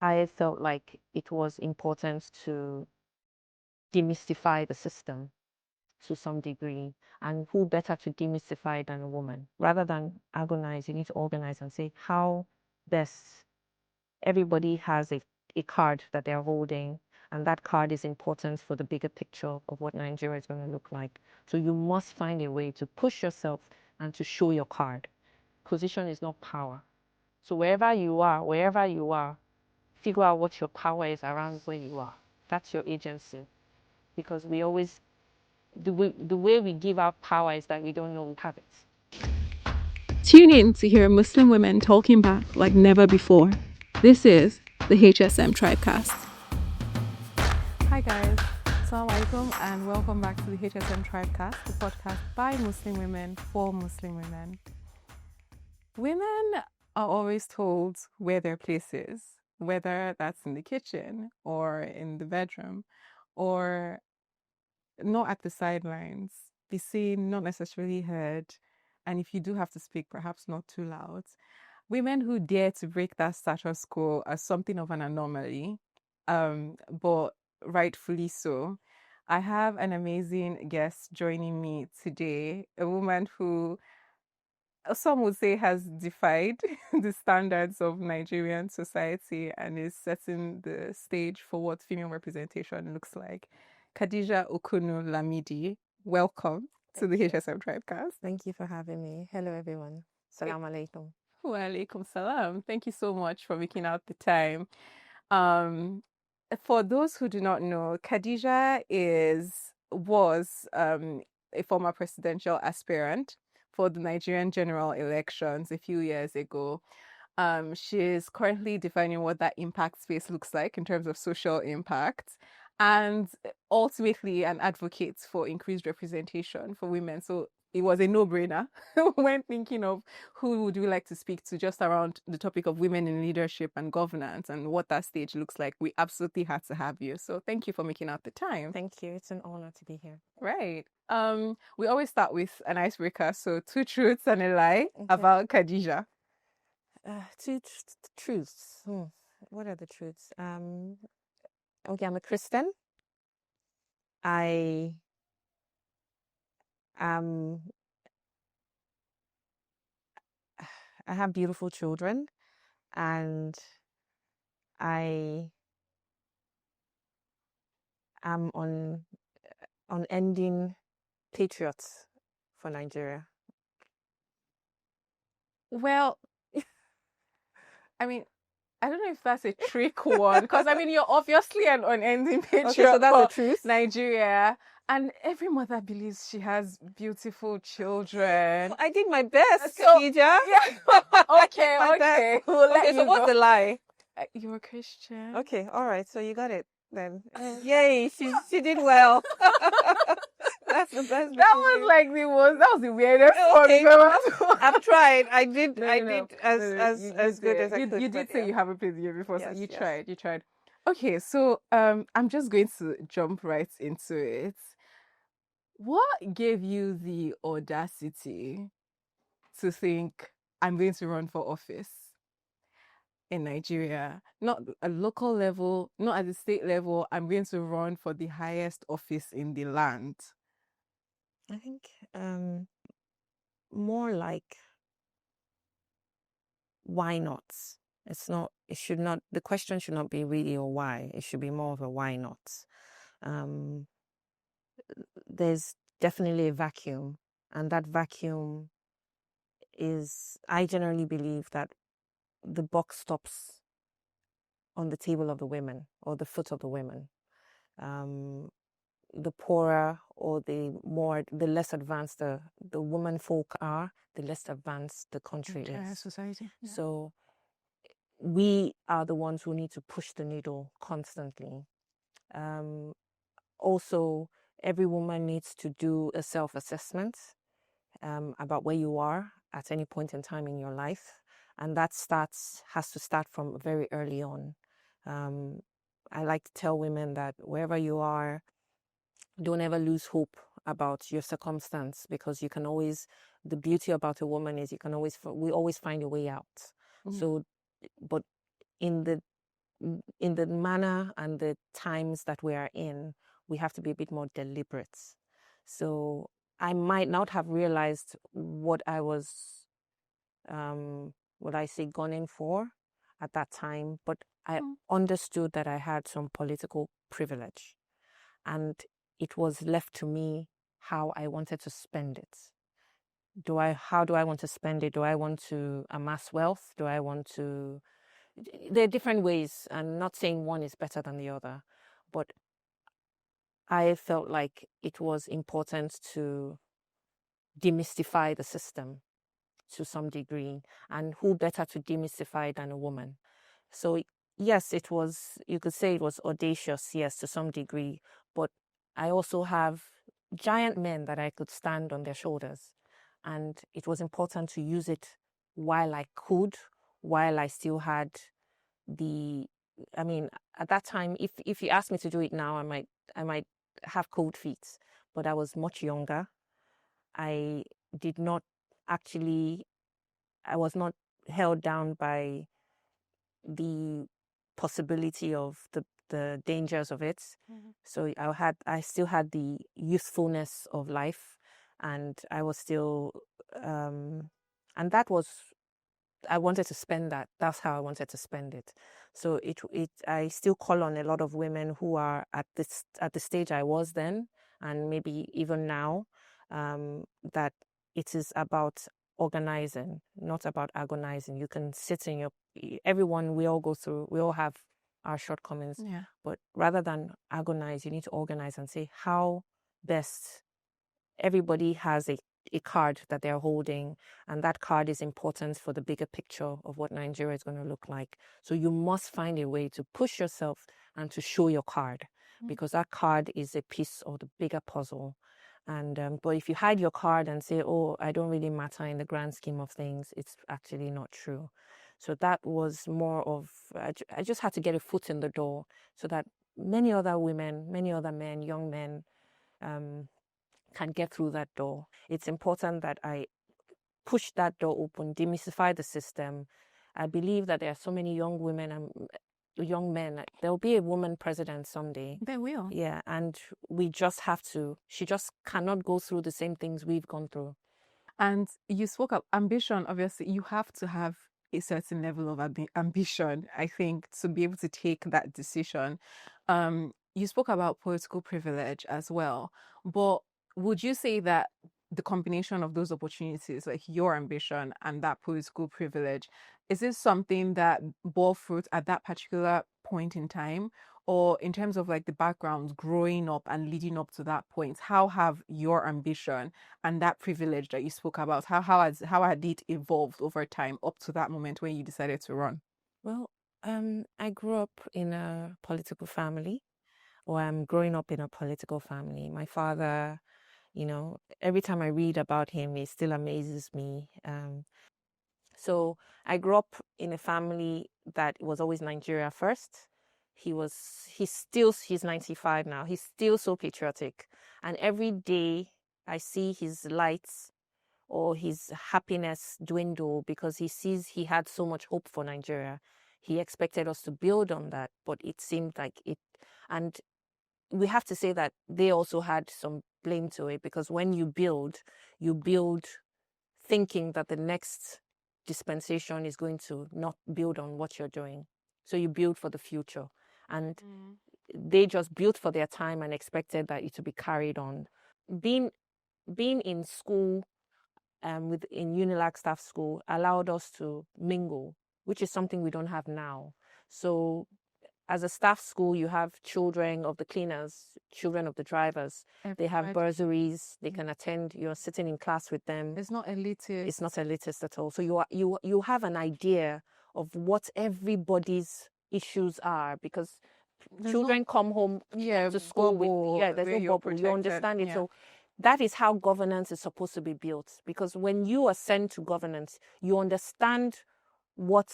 I felt like it was important to demystify the system to some degree. And who better to demystify than a woman? Rather than agonize, you need to organize and say how best. Everybody has a card that they're holding, and that card is important for the bigger picture of what Nigeria is going to look like. So you must find a way to push yourself and to show your card. Position is not power. So wherever you are, figure out what your power is around where you are. That's your agency. Because we always, the way we give out power is that we don't know we have it. Tune in to hear Muslim women talking back like never before. This is the HSM TribeCast. Hi guys, Assalamu alaikum and welcome back to the HSM TribeCast, the podcast by Muslim women for Muslim women. Women are always told where their place is, whether that's in the kitchen or in the bedroom or not at the sidelines, be seen, not necessarily heard, and if you do have to speak, perhaps not too loud. Women who dare to break that status quo are something of an anomaly, but rightfully so. I have an amazing guest joining me today, a woman who some would say has defied the standards of Nigerian society and is setting the stage for what female representation looks like. Khadijah Okunnu-Lamidi, welcome to the HSM TribeCast. Thank you for having me. Hello, everyone. Salam alaikum. Wa alaikum salam. Thank you so much for making out the time. For those who do not know, Khadijah was a former presidential aspirant for the Nigerian general elections a few years ago. She's currently defining what that impact space looks like in terms of social impact, and ultimately an advocate for increased representation for women. So it was a no-brainer when thinking of who would we like to speak to just around the topic of women in leadership and governance and what that stage looks like. We absolutely had to have you. So thank you for making out the time. Thank you. It's an honor to be here. Right. We always start with an icebreaker. So 2 truths and a lie about Khadijah. 2 truths. What are the truths? Okay, I'm a Christian. I have beautiful children, and I am on ending patriots for Nigeria. Well, I mean, I don't know if that's a trick one, because I mean, you're obviously an unending patriot Okay, so that's for the truth. Nigeria, and every mother believes she has beautiful children. I did my best, So, Khadijah. yeah. Okay. We'll let Okay, so you what's go. the lie? You're a Christian. Okay, all right. So you got it then. Yay, she did well. That's the best. That was the weirdest Okay. one. I've tried. I did. No, I no, did as you good did. as I could. You did but say yeah. you haven't played the game before, so Yes, you yes. tried. Okay, so I'm just going to jump right into it. What gave you the audacity to think I'm going to run for office in Nigeria? Not at a local level, not at the state level. I'm going to run for the highest office in the land. I think more like why not? It's not. It should not. The question should not be really or why. It should be more of a why not. There's definitely a vacuum, and that vacuum is. I generally believe that the buck stops on the table of the women or the foot of the women. The poorer or the less advanced the woman folk are, the less advanced the country is. Society. Yeah. So we are the ones who need to push the needle constantly. Also, every woman needs to do a self-assessment about where you are at any point in time in your life, and that has to start from very early on. I like to tell women that wherever you are, don't ever lose hope about your circumstance, because you can always, the beauty about a woman is we always find a way out. So, but in the in the manner and the times that we are in, we have to be a bit more deliberate. So I might not have realized what I was, what I say, gunning for at that time, but I understood that I had some political privilege, and it was left to me how I wanted to spend it. How do I want to spend it? Do I want to amass wealth? Do I want to... There are different ways. I'm not saying one is better than the other, but I felt like it was important to demystify the system to some degree, and who better to demystify than a woman? So yes, it was, you could say it was audacious, yes, to some degree, but I also have giant men that I could stand on their shoulders, and it was important to use it while I could, while I still had the... I mean, at that time, if you asked me to do it now, I might have cold feet, but I was much younger. I did not actually... I was not held down by the possibility of the dangers of it. So I still had the youthfulness of life, and I was still, and that was... I wanted to spend that. That's how I wanted to spend it. So I still call on a lot of women who are at the stage I was then, and maybe even now, that it is about organizing, not about agonizing. You can sit in your... Everyone, we all go through, we all have our shortcomings. Yeah. But rather than agonize, you need to organize and say how best... Everybody has a card that they're holding, and that card is important for the bigger picture of what Nigeria is going to look like. So you must find a way to push yourself and to show your card, because that card is a piece of the bigger puzzle. And but if you hide your card and say, oh, I don't really matter in the grand scheme of things, it's actually not true. So that was more of... I just had to get a foot in the door so that many other women, many other men, young men, can get through that door. It's important that I push that door open, demystify the system. I believe that there are so many young women and young men. There will be a woman president someday. There will. Yeah, and we just have to... She just cannot go through the same things we've gone through. And you spoke of ambition. Obviously, you have to have a certain level of ambition, I think, to be able to take that decision. You spoke about political privilege as well, but would you say that the combination of those opportunities, like your ambition and that political privilege, is it something that bore fruit at that particular point in time? Or in terms of like the background growing up and leading up to that point, how have your ambition and that privilege that you spoke about, how had it evolved over time up to that moment when you decided to run? Well, I grew up in a political family, or I'm growing up in a political family. My father, every time I read about him, it still amazes me. So I grew up in a family that was always Nigeria first. He's 95 now. He's still so patriotic. And every day I see his lights or his happiness dwindle because he sees he had so much hope for Nigeria. He expected us to build on that, but it seemed like it... And we have to say that they also had some blame to it, because when you build thinking that the next dispensation is going to not build on what you're doing. So you build for the future. And they just built for their time and expected that it to be carried on. Being in school, in Unilag staff school, allowed us to mingle, which is something we don't have now. So as a staff school, you have children of the cleaners, children of the drivers. They have bursaries. They can attend. You're sitting in class with them. It's not elitist. It's not elitist at all. So you have an idea of what everybody's issues are, because children come home to school with... there's no bubble. You understand it. Yeah. So that is how governance is supposed to be built. Because when you ascend to governance, you understand what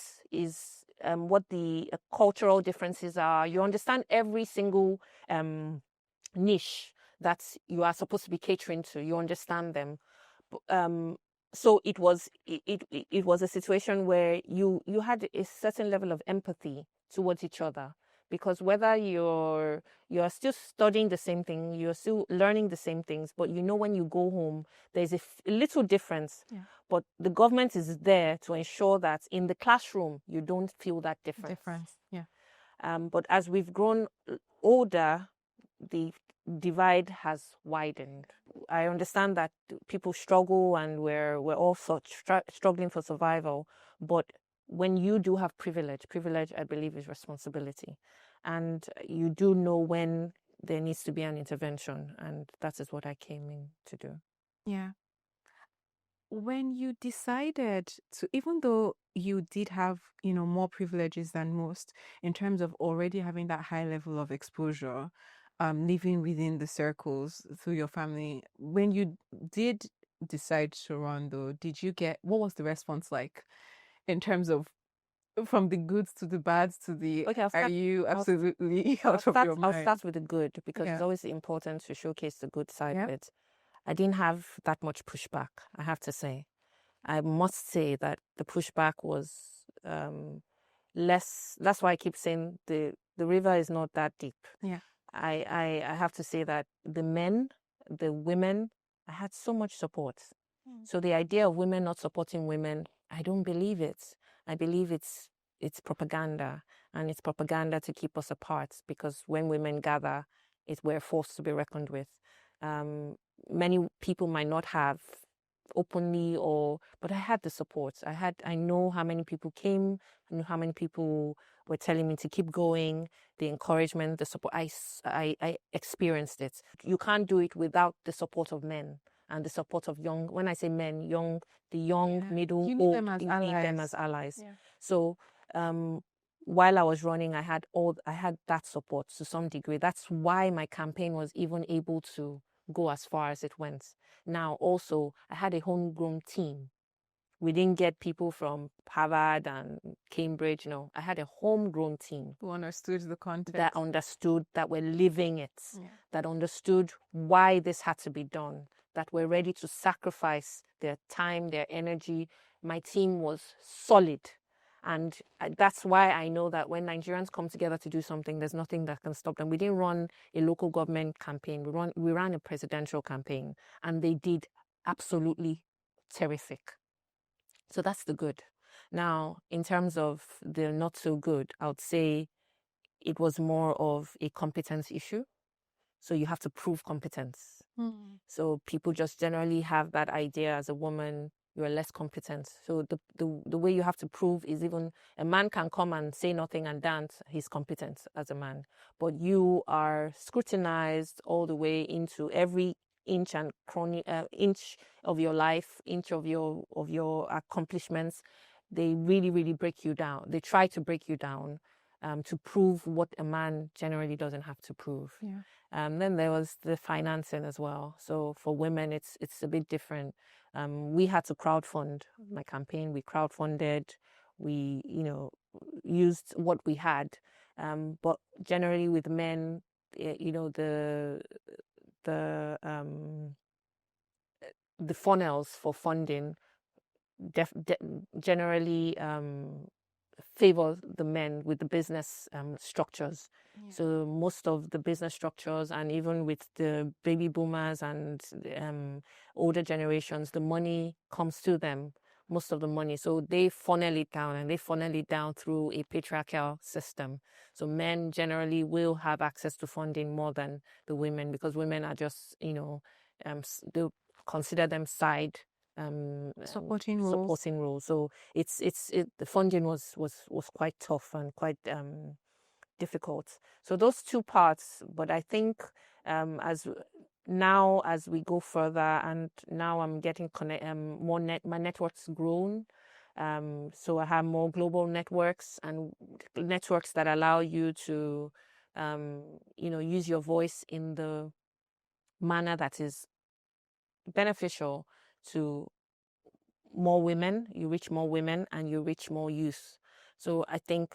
the cultural differences are. You understand every single niche that you are supposed to be catering to. You understand them. So it was a situation where you had a certain level of empathy towards each other. Because whether you're still studying the same thing, you're still learning the same things, but when you go home, there's a little difference. Yeah. But the government is there to ensure that in the classroom, you don't feel that difference. Yeah. But as we've grown older, the divide has widened. I understand that people struggle and we're all struggling for survival, but when you do have privilege, I believe, is responsibility. And you do know when there needs to be an intervention, and that is what I came in to do. Yeah. When you decided to, even though you did have, more privileges than most in terms of already having that high level of exposure, living within the circles through your family, when you did decide to run though, what was the response like in terms of from the goods to the bads to the, Okay, are you absolutely out of your mind? I'll start with the good, because it's always important to showcase the good side of it. I didn't have that much pushback, I have to say. I must say that the pushback was less. That's why I keep saying the river is not that deep. Yeah. I have to say that the men, the women, I had so much support. So the idea of women not supporting women, I don't believe it. I believe it's propaganda, and it's propaganda to keep us apart, because when women gather, we're forced to be reckoned with. Many people might not have openly, but I had the support. I know how many people came. I know how many people were telling me to keep going. The encouragement, the support, I experienced it. You can't do it without the support of men and the support of young. When I say men, the young, middle, you need old, them as allies. need them as allies. Yeah. So while I was running, I had that support to some degree. That's why my campaign was even able to go as far as it went. Now, also, I had a homegrown team. We didn't get people from Harvard and Cambridge. No, I had a homegrown team who understood the context, that were living it, that understood why this had to be done, that were ready to sacrifice their time, their energy. My team was solid. And that's why I know that when Nigerians come together to do something, there's nothing that can stop them. We didn't run a local government campaign. We ran a presidential campaign, and they did absolutely terrific. So that's the good. Now, in terms of the not so good, I would say it was more of a competence issue. So you have to prove competence. So people just generally have that idea, as a woman, you are less competent. So the way you have to prove is, even a man can come and say nothing and dance, he's competent as a man. But you are scrutinized all the way into every inch and inch of your life, inch of your accomplishments. They really, really break you down. They try to break you down to prove what a man generally doesn't have to prove. Yeah. Then there was the financing as well. So for women, it's a bit different. We had to crowdfund my campaign. We crowdfunded. We, used what we had. But generally with men, the funnels for funding generally favor the men with the business structures. So most of the business structures, and even with the baby boomers and older generations, the money comes to them, most of the money. So they funnel it down, and they funnel it down through a patriarchal system. So men generally will have access to funding more than the women, because women are just, they consider them side supporting roles. So the funding was quite tough and quite difficult. So those two parts. But I think as we go further, and now I'm getting more my network's grown. So I have more global networks, and networks that allow you to use your voice in the manner that is beneficial to more women. You reach more women, and you reach more youth. So I think,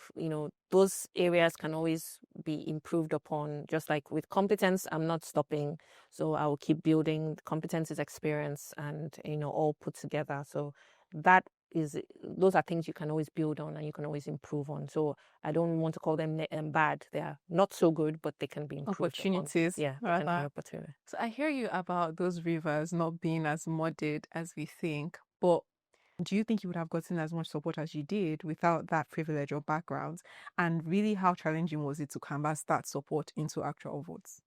those areas can always be improved upon. Just like with competence, I'm not stopping. So I will keep building. Competence is experience, and, all put together. So that those are things you can always build on and you can always improve on. So I don't want to call them bad. They are not so good, but they can be improved Opportunities. upon. Yeah, they can be opportunities. So I hear you about those rivers not being as muddied as we think, but do you think you would have gotten as much support as you did without that privilege or background? And really, how challenging was it to canvas that support into actual votes?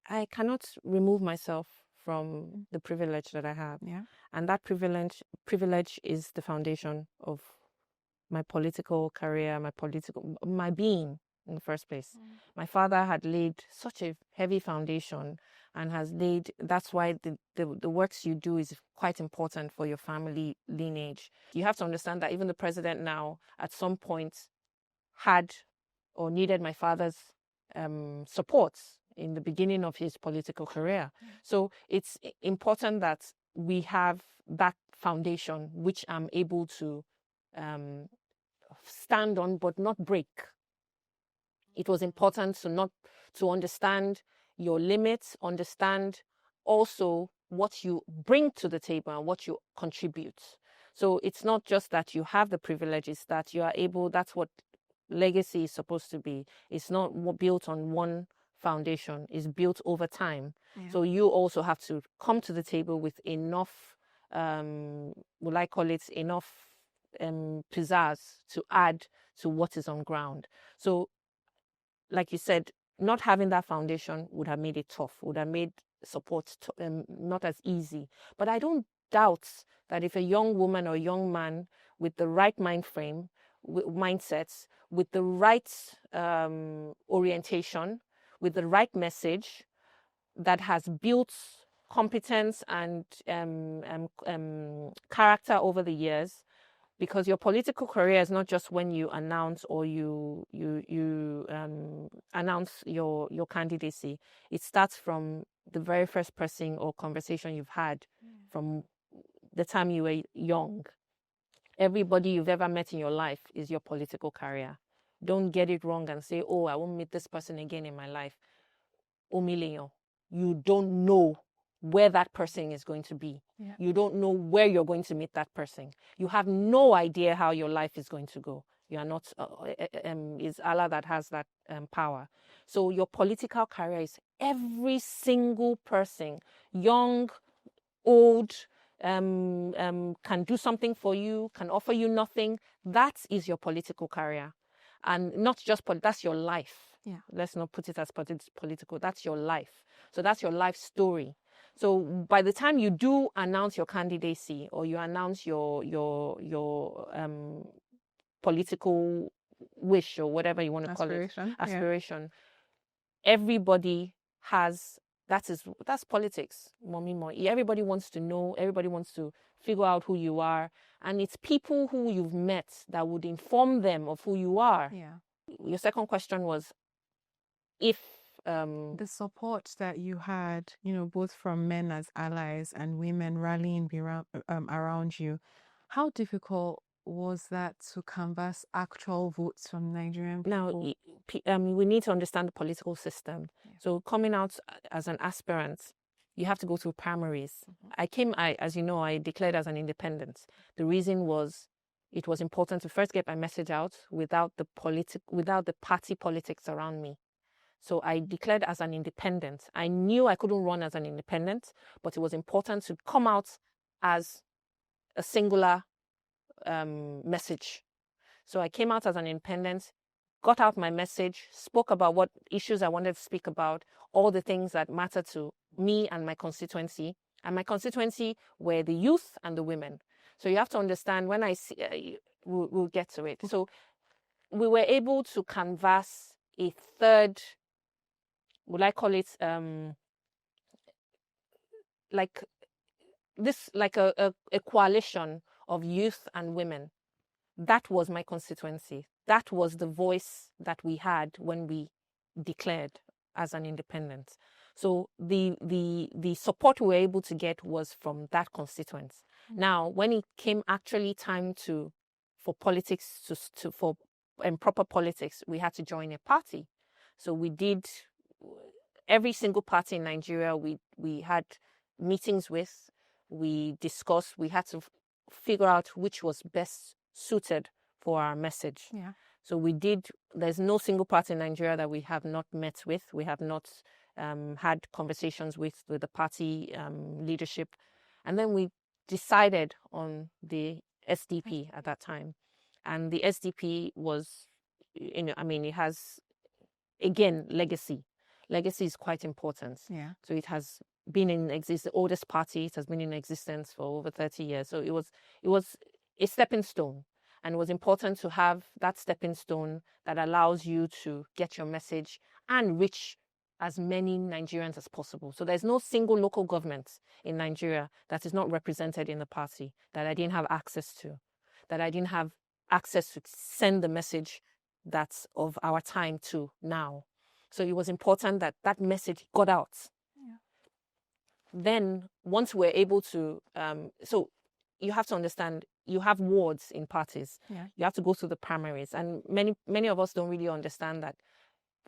I cannot remove myself from the privilege that I have. Yeah. And that privilege is the foundation of my political career, my being in the first place. My father had laid such a heavy foundation and that's why the works you do is quite important for your family lineage. You have to understand that even the president now at some point had or needed my father's support in the beginning of his political career. So it's important that we have that foundation which I'm able to stand on but not break. It was important to understand your limits, understand also what you bring to the table and what you contribute. So it's not just that you have the privileges, that you are able, that's what legacy is supposed to be. It's not built on one foundation, it's built over time. Yeah. So you also have to come to the table with enough, will I call it, enough pizzazz to add to what is on ground. So like you said, not having that foundation would have made it tough, would have made support not as easy. But I don't doubt that if a young woman or young man with the right mind frame, mindsets, with the right orientation, with the right message, that has built competence and character over the years, because your political career is not just when you announce or you announce your candidacy. It starts from the very first person or conversation you've had from the time you were young. Everybody you've ever met in your life is your political career. Don't get it wrong and say, oh, I won't meet this person again in my life. You don't know where that person is going to be. Yeah. You don't know where you're going to meet that person. You have no idea how your life is going to go. You are not, it's Allah that has that power. So your political career is every single person, young, old, can do something for you, can offer you nothing. That is your political career. And not just, that's your life. Yeah. Let's not put it as political. That's your life. So that's your life story. So by the time you do announce your candidacy or you announce your political wish or whatever you want to call it, aspiration, everybody has, that's politics. Everybody wants to know, everybody wants to figure out who you are. And it's people who you've met that would inform them of who you are. Yeah. Your second question was if the support that you had, both from men as allies and women rallying around you, how difficult was that to canvass actual votes from Nigerian people? Now, we need to understand the political system. Yeah. So coming out as an aspirant, you have to go through primaries. As you know, I declared as an independent. The reason was it was important to first get my message out without the party politics around me. So I declared as an independent. I knew I couldn't run as an independent, but it was important to come out as a singular message. So I came out as an independent, got out my message, spoke about what issues I wanted to speak about, all the things that matter to me and my constituency. And my constituency were the youth and the women. So you have to understand, when I see, we'll get to it. So we were able to canvass a third, would I call it like a coalition of youth and women. That was my constituency. That was the voice that we had when we declared as an independent. So the support we were able to get was from that constituency. Now, when it came actually time for politics for proper politics, we had to join a party. So we did. Every single party in Nigeria we had meetings with, we discussed, we had to figure out which was best suited for our message. Yeah. So there's no single party in Nigeria that we have not met with. We have not had conversations with the party leadership. And then we decided on the SDP at that time. And the SDP was, it has, again, legacy. Legacy is quite important. Yeah. So it has been in existence, the oldest party. It has been in existence for over 30 years. So it was a stepping stone. And it was important to have that stepping stone that allows you to get your message and reach as many Nigerians as possible. So there's no single local government in Nigeria that is not represented in the party that I didn't have access to, that I didn't have access to send the message that's of our time to now. So it was important that that message got out. Yeah. Then once we're able to, so you have to understand, you have wards in parties. Yeah. You have to go through the primaries. And many of us don't really understand that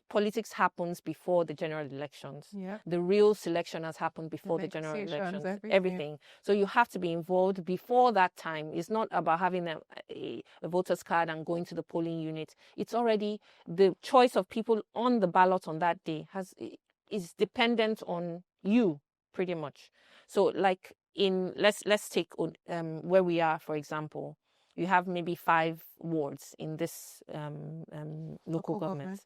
politics happens before the general elections. Yeah. The real selection has happened before the general Negotiations, elections. everything. So you have to be involved before that time. It's not about having a voter's card and going to the polling unit. It's already the choice of people on the ballot on that day is dependent on you, pretty much. So like let's take where we are, for example. You have maybe 5 wards in this local government.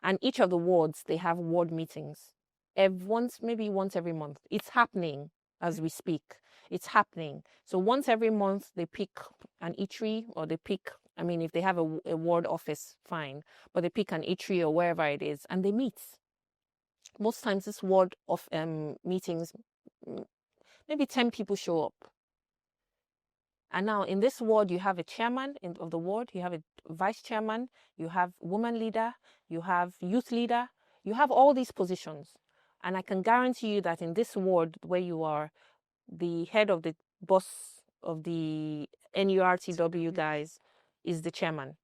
And each of the wards, they have ward meetings maybe once every month. It's happening as we speak. It's happening. So once every month, they pick an eatery, or they pick, if they have a ward office, fine. But they pick an eatery or wherever it is, and they meet. Most times this ward of meetings, maybe 10 people show up. And now in this ward, you have a chairman of the ward, you have a vice chairman, you have woman leader, you have youth leader, you have all these positions. And I can guarantee you that in this ward where you are, the head of the boss of the NURTW guys is the chairman.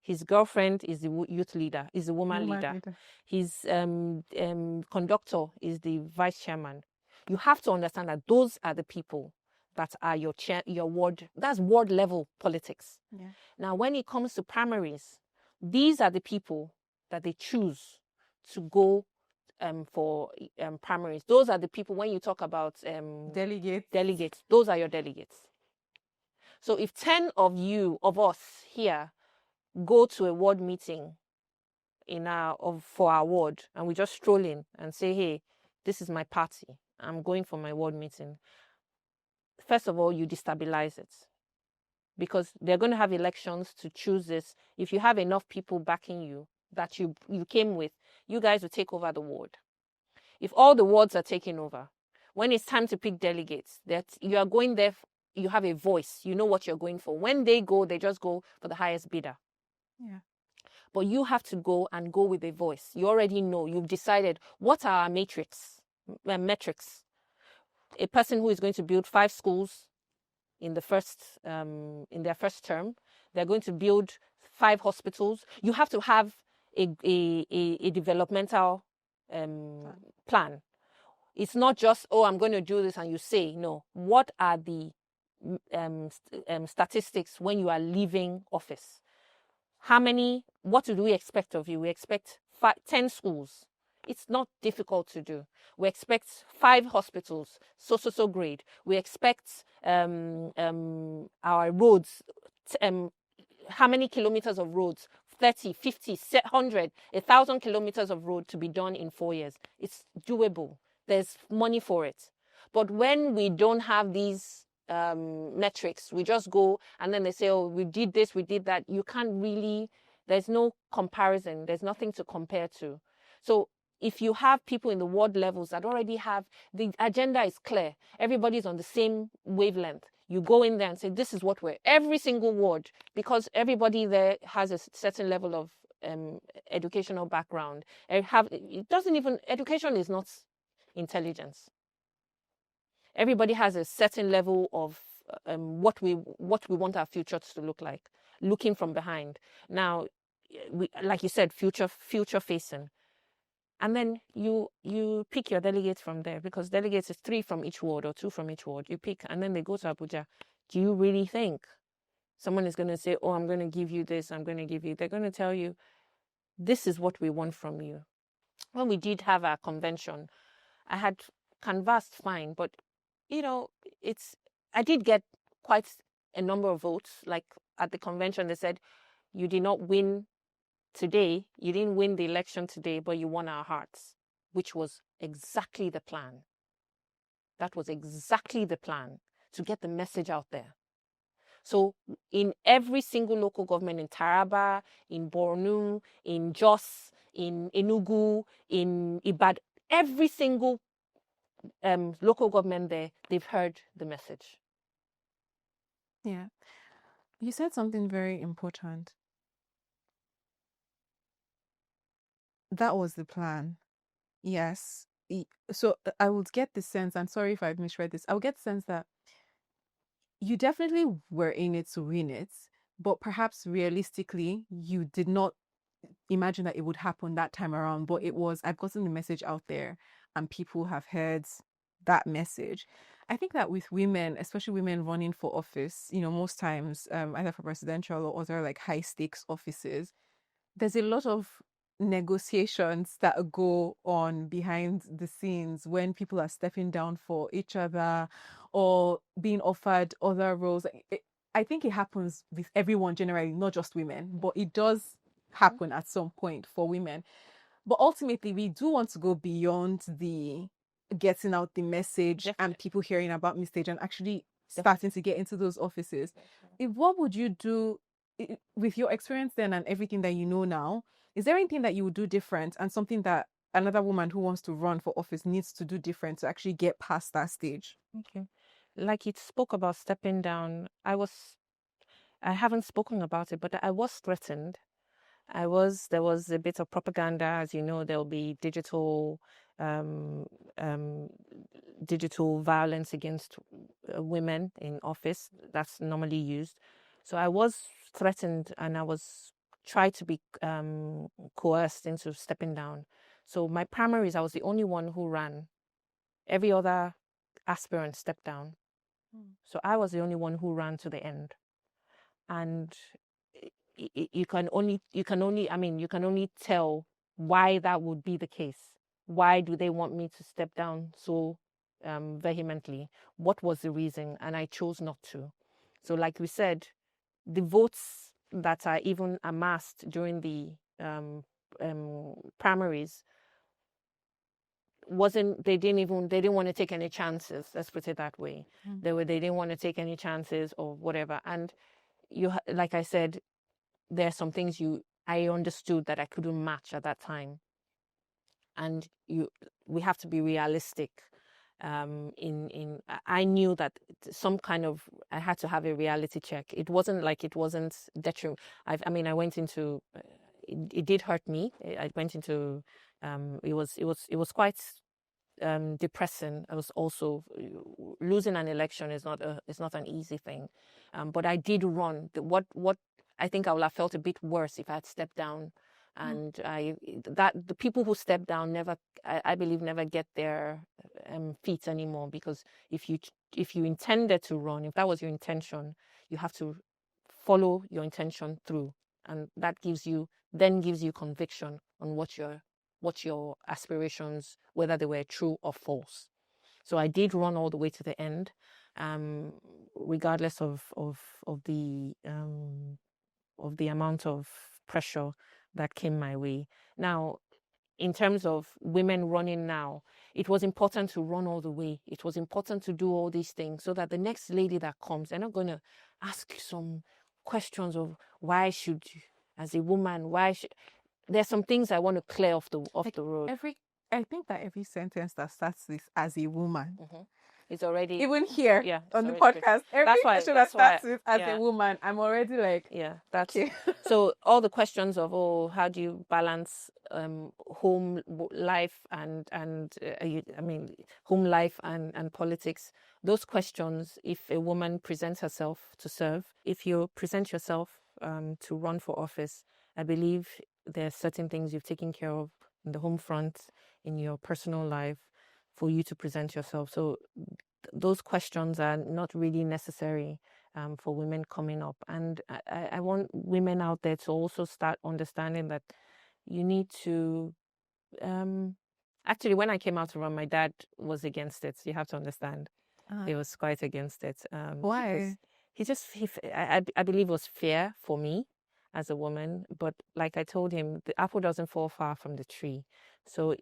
His girlfriend is the youth leader, is the woman leader. His conductor is the vice chairman. You have to understand that those are the people that are your ward. That's ward level politics. Yeah. Now, when it comes to primaries, these are the people that they choose to go for primaries. Those are the people, when you talk about delegates, those are your delegates. So if 10 of us here go to a ward meeting for our ward, and we just stroll in and say, hey, this is my party, I'm going for my ward meeting. First of all, you destabilize it, because they're going to have elections to choose this. If you have enough people backing you that you came with, you guys will take over the ward. If all the wards are taken over, when it's time to pick delegates, that you are going there, you have a voice, you know what you're going for. When they go, they just go for the highest bidder. Yeah. But you have to go with a voice. You already know, you've decided what are our metrics. A person who is going to build 5 schools in their first term, they're going to build 5 hospitals. You have to have a developmental plan. It's not just, I'm going to do this and you say. No. What are the statistics when you are leaving office? What do we expect of you? We expect 10 schools. It's not difficult to do. We expect 5 hospitals, so grade. We expect our roads, how many kilometers of roads? 30, 50, 100, 1,000 kilometers of road to be done in 4 years. It's doable. There's money for it. But when we don't have these metrics, we just go and then they say, we did this, we did that. You can't really, there's no comparison. There's nothing to compare to. So if you have people in the ward levels that already have, the agenda is clear. Everybody's on the same wavelength. You go in there and say, this is what every single ward, because everybody there has a certain level of educational background. Education is not intelligence. Everybody has a certain level of what we want our future to look like, looking from behind. Now, like you said, future facing. And then you pick your delegates from there, because delegates is 3 from each ward or 2 from each ward. You pick, and then they go to Abuja. Do you really think someone is going to say, oh, I'm going to give you this, I'm going to give you, they're going to tell you, this is what we want from you. When we did have our convention, I had canvassed fine, but, I did get quite a number of votes. Like at the convention, they said, you did not win today, you didn't win the election today, but you won our hearts, which was exactly the plan. That was exactly the plan, to get the message out there. So in every single local government, in Taraba, in Borno, in Jos, in Enugu, in Ibadan, every single local government there, they've heard the message. Yeah. You said something very important. That was the plan. Yes. So I would get the sense, and sorry if I've misread this, I would get the sense that you definitely were in it to win it, but perhaps realistically, you did not imagine that it would happen that time around. But it was, I've gotten the message out there and people have heard that message. I think that with women, especially women running for office, most times, either for presidential or other like high stakes offices, there's a lot of negotiations that go on behind the scenes when people are stepping down for each other or being offered other roles. I think it happens with everyone generally, not just women, but it does happen at some point for women. But ultimately, we do want to go beyond the getting out the message and people hearing about mistake and actually starting to get into those offices. What would you do with your experience then and everything that you know now? Is there anything that you would do different and something that another woman who wants to run for office needs to do different to actually get past that stage? Okay. Like you spoke about stepping down, I haven't spoken about it, but I was threatened. There was a bit of propaganda, as you know, there'll be digital violence against women in office. That's normally used. So I was threatened and I was tried to be coerced into stepping down. So my primaries, I was the only one who ran. Every other aspirant stepped down. So I was the only one who ran to the end. And you can only tell why that would be the case. Why do they want me to step down so vehemently? What was the reason? And I chose not to. So like we said, the votes that are even amassed during the primaries they didn't want to take any chances. Let's put it that way. They didn't want to take any chances or whatever. And like I said, there are some things I understood that I couldn't match at that time. And we have to be realistic. I knew that I had to have a reality check. It wasn't detriment. I went into, it did hurt me. I went into, it was quite depressing. I was also losing an election is not an easy thing, but I did run. What I think I would have felt a bit worse if I had stepped down, and the people who step down I believe never get their feet anymore, because if you intended to run, if that was your intention, you have to follow your intention through, and that gives you conviction on what your aspirations, whether they were true or false. So I did run all the way to the end, regardless of the amount of pressure that came my way. Now, in terms of women running now, it was important to run all the way. It was important to do all these things so that the next lady that comes, they're not going to ask some questions of why should you, as a woman, there's some things I want to clear off the road. I think that every sentence that starts with "as a woman," it's already, even here on the podcast, every question that starts with "as a woman," I'm already like, that's okay. So all the questions of how do you balance home life and home life and politics, those questions, if a woman presents herself to serve, if you present yourself to run for office, I believe there are certain things you've taken care of in the home front, in your personal life, for you to present yourself. So those questions are not really necessary. for women coming up. And I want women out there to also start understanding that you need to, actually, when I came out to run, my dad was against it. You have to understand. He was quite against it. Why? I believe it was fear for me as a woman. But like I told him, the apple doesn't fall far from the tree. So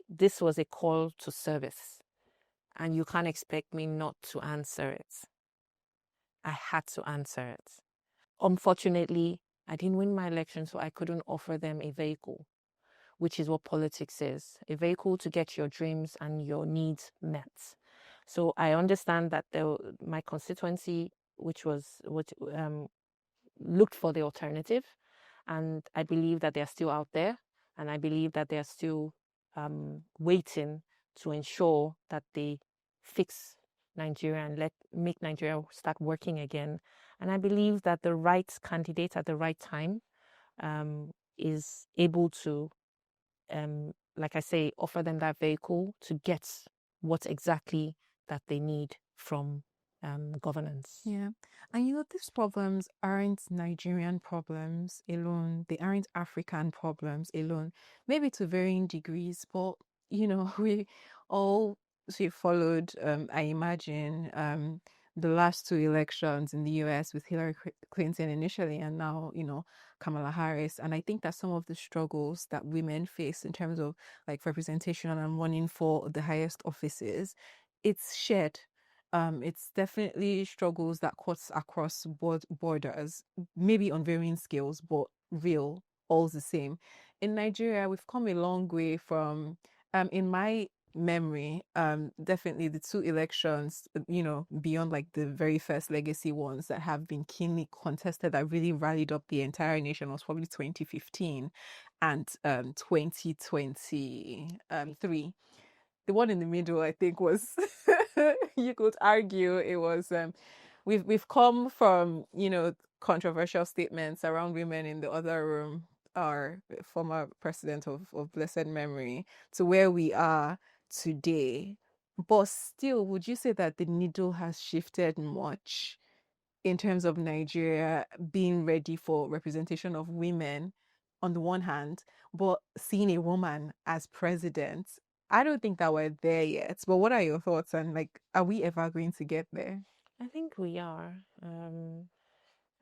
this was a call to service. And you can't expect me not to answer it. I had to answer it. Unfortunately, I didn't win my election, so I couldn't offer them a vehicle, which is what politics is, a vehicle to get your dreams and your needs met. So I understand that my constituency, which looked for the alternative, and I believe that they're still out there, and I believe that they're still waiting to ensure that they fix Nigeria and make Nigeria start working again. And I believe that the right candidate at the right time is able to, like I say, offer them that vehicle to get what exactly that they need from governance. Yeah. And these problems aren't Nigerian problems alone. They aren't African problems alone. Maybe to varying degrees, but we all followed, I imagine, the last two elections in the US with Hillary Clinton initially and now, Kamala Harris. And I think that some of the struggles that women face in terms of like representation and running for the highest offices, it's shared. It's definitely struggles that cuts across borders, maybe on varying scales, but real, all the same. In Nigeria, we've come a long way from, in my memory, definitely the two elections, beyond like the very first legacy ones that have been keenly contested, that really rallied up the entire nation, was probably 2015 and 2023. The one in the middle, I think, was you could argue it was we've come from controversial statements around women in the other room, our former president of blessed memory, to where we are today. But still, would you say that the needle has shifted much in terms of Nigeria being ready for representation of women on the one hand, but seeing a woman as president? I don't think that we're there yet. But what are your thoughts? And are we ever going to get there? I think we are.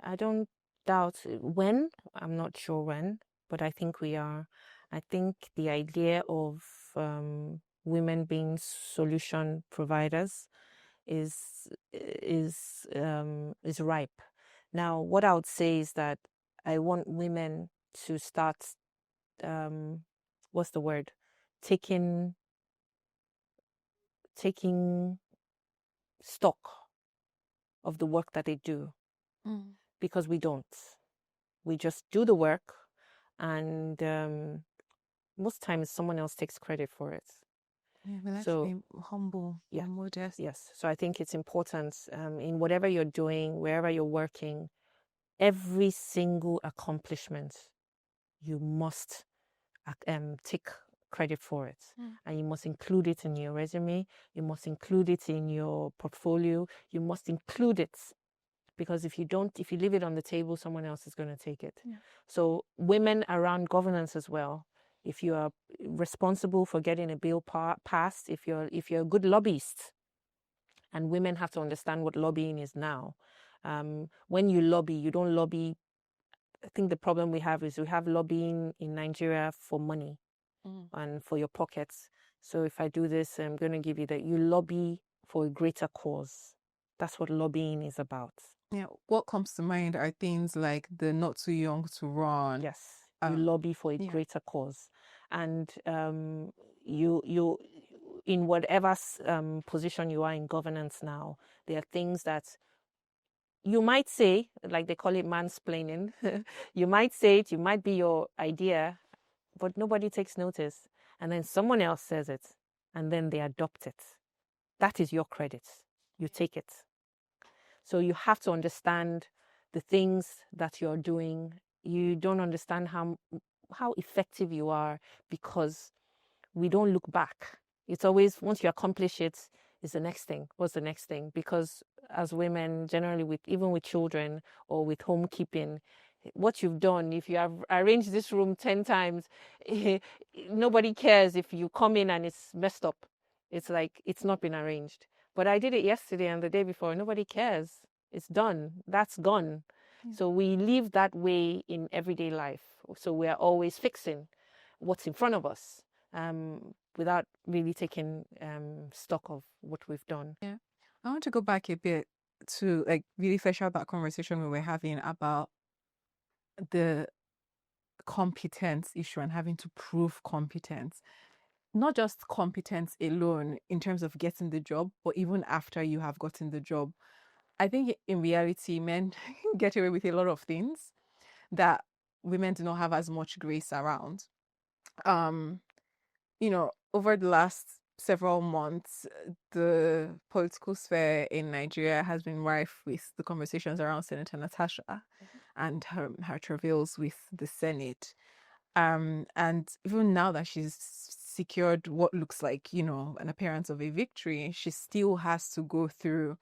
I don't doubt when. I'm not sure when, but I think we are. I think the idea of women being solution providers is ripe. Now, what I would say is that I want women to start, what's the word? Taking stock of the work that they do, because we don't. We just do the work, and most times someone else takes credit for it. Yeah, we like to be humble and modest. Yes. So I think it's important in whatever you're doing, wherever you're working, every single accomplishment, you must take credit for it. And you must include it in your resume. You must include it in your portfolio. You must include it, because if you leave it on the table, someone else is going to take it. Yeah. So women around governance as well. If you are responsible for getting a bill passed, if you're a good lobbyist, and women have to understand what lobbying is now. When you lobby, you don't lobby. I think the problem we have is we have lobbying in Nigeria for money and for your pockets. So if I do this, I'm going to give you that. You lobby for a greater cause. That's what lobbying is about. Yeah. What comes to mind are things like the not too young to run. Yes. You lobby for a greater cause. And you in whatever position you are in governance now, there are things that you might say, like they call it mansplaining. You might say it, you might be your idea, but nobody takes notice. And then someone else says it, and then they adopt it. That is your credit. You take it. So you have to understand the things that you're doing. You don't understand how effective you are, because we don't look back. It's always, once you accomplish it, is the next thing. What's the next thing? Because as women, generally, even with children or with homekeeping, what you've done, if you have arranged this room 10 times, nobody cares if you come in and it's messed up. It's like it's not been arranged. But I did it yesterday and the day before. Nobody cares. It's done. That's gone. So we live that way in everyday life. So we are always fixing what's in front of us, without really taking stock of what we've done. Yeah. I want to go back a bit to like really flesh out that conversation we were having about the competence issue and having to prove competence. Not just competence alone in terms of getting the job, but even after you have gotten the job. I think in reality, men get away with a lot of things that women do not have as much grace around. Over the last several months, the political sphere in Nigeria has been rife with the conversations around Senator Natasha and her travails with the Senate. And even now that she's secured what looks like, an appearance of a victory, she still has to go through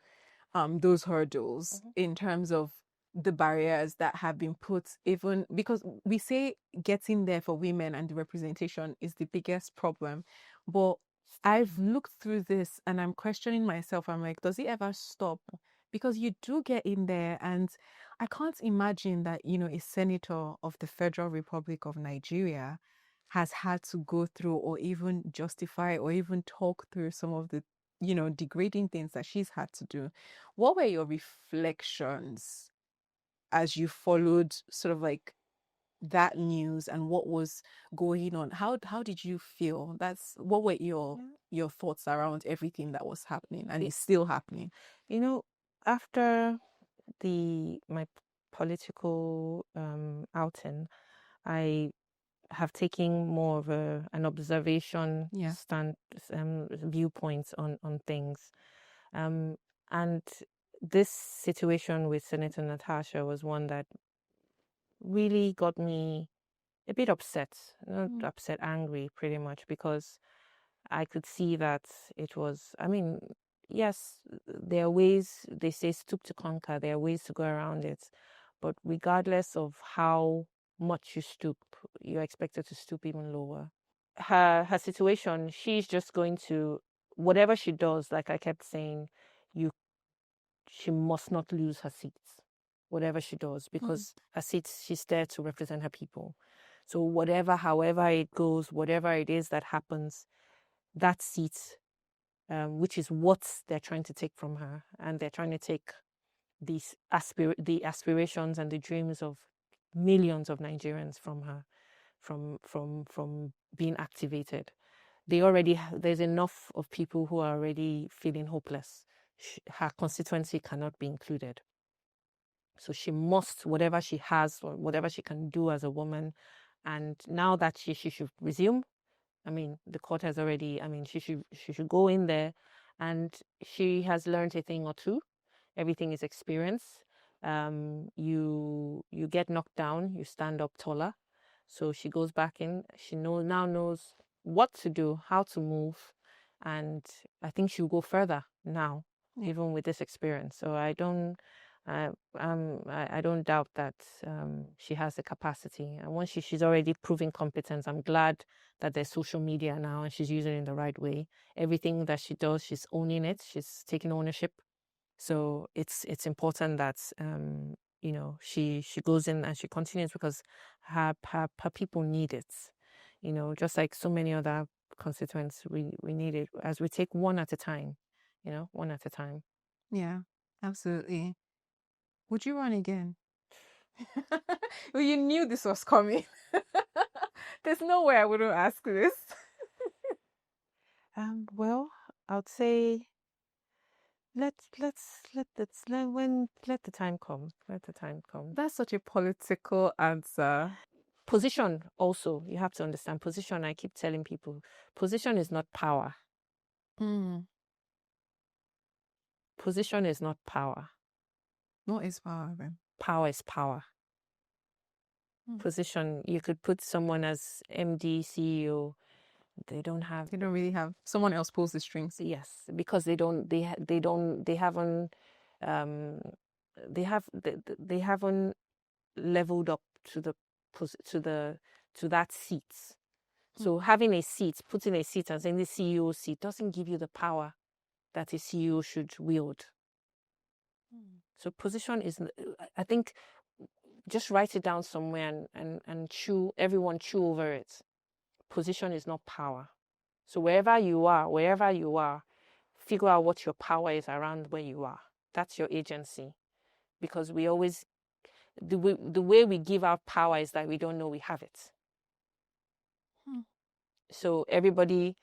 those hurdles in terms of the barriers that have been put, even because we say getting there for women and the representation is the biggest problem. But I've looked through this and I'm questioning myself. I'm like, does it ever stop? Because you do get in there, and I can't imagine that, a senator of the Federal Republic of Nigeria has had to go through or even justify or even talk through some of the degrading things that she's had to do. What were your reflections as you followed sort of like that news and what was going on? How did you feel? What were your thoughts around everything that was happening and is still happening? After my political outing, I have taken more of an observation stand viewpoint on things, and this situation with Senator Natasha was one that really got me a bit upset, not upset, angry, pretty much, because I could see that it was, yes, there are ways, they say stoop to conquer, there are ways to go around it, but regardless of how much you stoop, you're expected to stoop even lower. Her situation, she's just going to, whatever she does, like I kept saying, she must not lose her seats, whatever she does, because her seats, she's there to represent her people. So however it goes, whatever it is that happens, that seat, which is what they're trying to take from her, and they're trying to take the aspirations and the dreams of millions of Nigerians from her, from being activated. There's enough of people who are already feeling hopeless. Her constituency cannot be included. So she must, whatever she has or whatever she can do as a woman, and now that she should resume. The court has already, she should go in there, and she has learned a thing or two. Everything is experience. You get knocked down, you stand up taller. So she goes back in. She now knows what to do, how to move, and I think she'll go further now, even with this experience. So I don't doubt that she has the capacity. And once she's already proving competence, I'm glad that there's social media now and she's using it in the right way. Everything that she does, she's owning it. She's taking ownership. So it's important that she goes in and she continues, because her people need it. Just like so many other constituents, we need it as we take one at a time. One at a time. Yeah, absolutely. Would you run again? Well, you knew this was coming. There's no way I wouldn't ask this. Well, I would say let the time come. Let the time come. That's such a political answer. Position also, you have to understand position. I keep telling people, position is not power. Position is not power. What is power then? Power is power. Position, you could put someone as MD, CEO, They don't have. They don't really have. Someone else pulls the strings. Yes, because they don't. They haven't. They haven't leveled up to that seat. So having a seat, putting a seat and saying the CEO seat doesn't give you the power that a CEO should wield. So position is, I think, just write it down somewhere and everyone chew over it. Position is not power. So wherever you are, figure out what your power is around where you are. That's your agency. Because we always, the way we give our power is that we don't know we have it. So everybody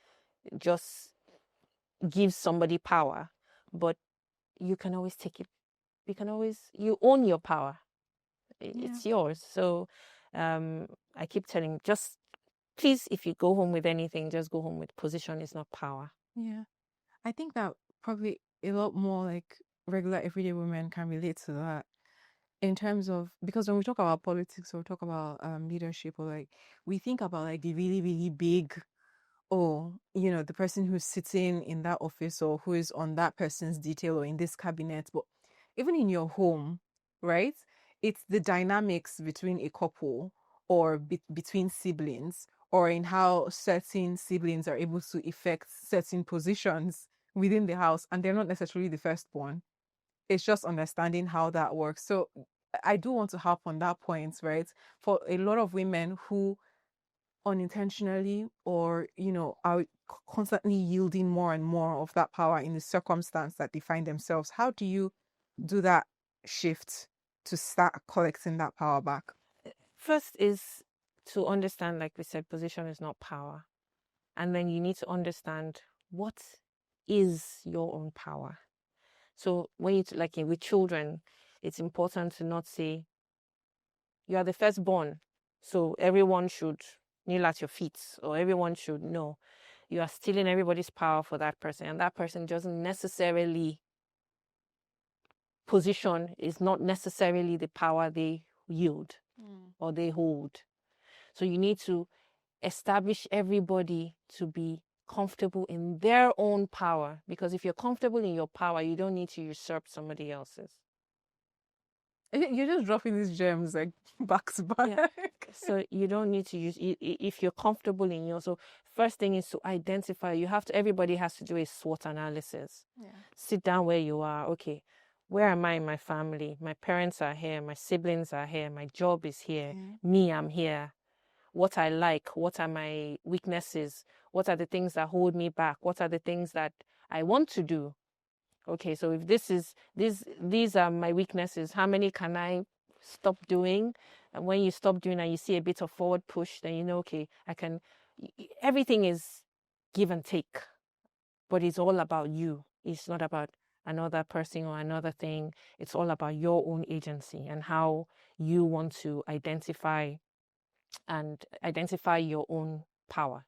just gives somebody power, but you can always take it. You own your power. It's yours. So I keep telling, just please, if you go home with anything, just go home with position is not power. Yeah. I think that probably a lot more like regular everyday women can relate to that in terms of, because when we talk about politics or talk about leadership, or like we think about like the really, really big, the person who's sitting in that office or who is on that person's detail or in this cabinet. But even in your home, right? It's the dynamics between a couple or between siblings, or in how certain siblings are able to effect certain positions within the house, and they're not necessarily the firstborn. It's just understanding how that works. So I do want to harp on that point, right? For a lot of women who unintentionally or are constantly yielding more and more of that power in the circumstance that they find themselves, how do you do that shift to start collecting that power back? First is to understand, like we said, position is not power. And then you need to understand what is your own power. So when you, like with children, it's important to not say, you are the firstborn, so everyone should kneel at your feet, or everyone should know. You are stealing everybody's power for that person, and that person doesn't necessarily, position is not necessarily the power they yield or they hold. So you need to establish everybody to be comfortable in their own power, because if you're comfortable in your power, you don't need to usurp somebody else's. You're just dropping these gems like back to back. Yeah. So you don't need to use, if you're comfortable in yours. So first thing is to identify. Everybody has to do a SWOT analysis. Yeah. Sit down where you are. Okay, where am I in my family? My parents are here. My siblings are here. My job is here. Me, I'm here. What I like. What are my weaknesses? What are the things that hold me back? What are the things that I want to do? Okay, so if these are my weaknesses, how many can I stop doing? And when you stop doing and you see a bit of forward push, then you know, okay, everything is give and take, but it's all about you. It's not about another person or another thing. It's all about your own agency and how you want to identify your own power.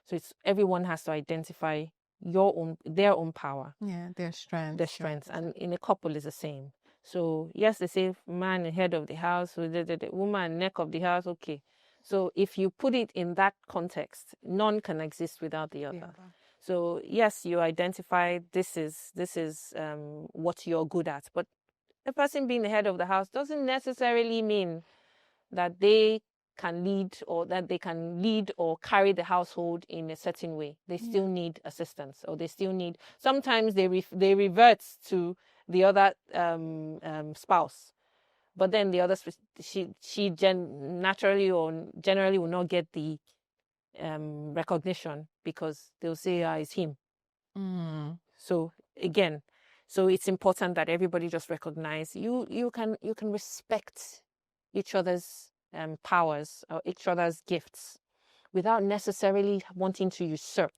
So everyone has to identify their own power. Yeah, their strengths. Their strengths. And in a couple is the same. So yes, they say man head of the house, so the woman neck of the house. Okay. So if you put it in that context, none can exist without the other. So yes, you identify this is what you're good at. But a person being the head of the house doesn't necessarily mean that they can lead or carry the household in a certain way. They still need assistance, or they still need, sometimes they revert to the other spouse, but then the other, she naturally or generally will not get the recognition, because they'll say, it's him. So again, it's important that everybody just recognize you can respect each other's powers or each other's gifts without necessarily wanting to usurp.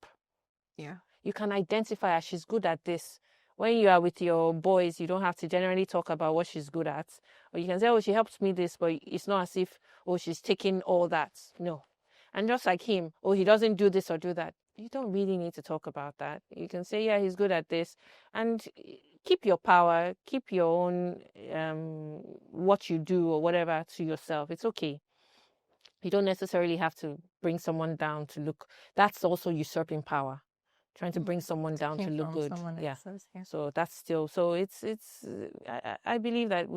Yeah. You can identify, she's good at this. When you are with your boys, you don't have to generally talk about what she's good at. Or you can say, she helps me this, but it's not as if, she's taking all that. No. And just like him, he doesn't do this or do that. You don't really need to talk about that. You can say, yeah, he's good at this. And keep your power, keep your own, what you do or whatever to yourself. It's okay. You don't necessarily have to bring someone down to look. That's also usurping power, trying to bring someone down to Taking look from good. someone Yeah. else's, yeah. So that's still, so it's I believe that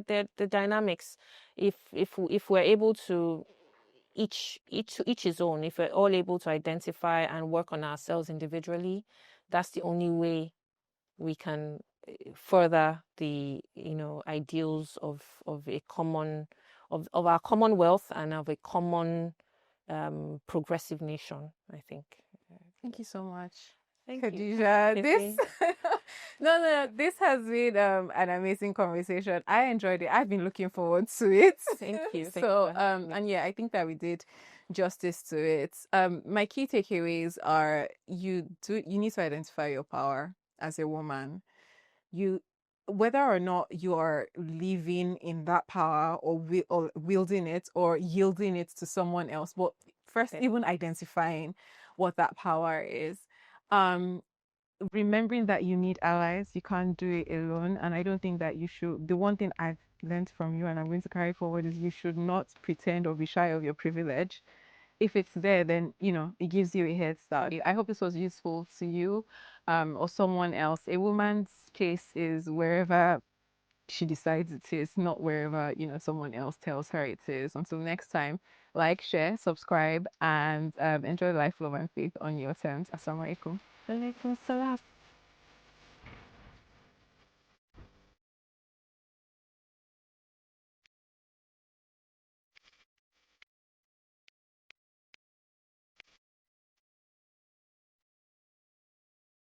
they're the dynamics. If we're able to each his own, if we're all able to identify and work on ourselves individually, that's the only way we can further the ideals of a common of our commonwealth and of a common progressive nation, I think. Thank you so much, Thank Khadijah. you. This no, this has been an amazing conversation. I enjoyed it. I've been looking forward to it. Thank you. So and yeah, I think that we did justice to it. My key takeaways are you need to identify your power as a woman. You, whether or not you are living in that power or wielding it or yielding it to someone else, but first even identifying what that power is. Remembering that you need allies, you can't do it alone. And I don't think that you should. The one thing I've learned from you and I'm going to carry forward is you should not pretend or be shy of your privilege. If it's there, then it gives you a head start. I hope this was useful to you, or someone else. A woman's place is wherever she decides it is, not wherever someone else tells her it is. Until next time, like, share, subscribe, and enjoy life, love, and faith on your terms. Assalamu alaikum. Alaikum salam.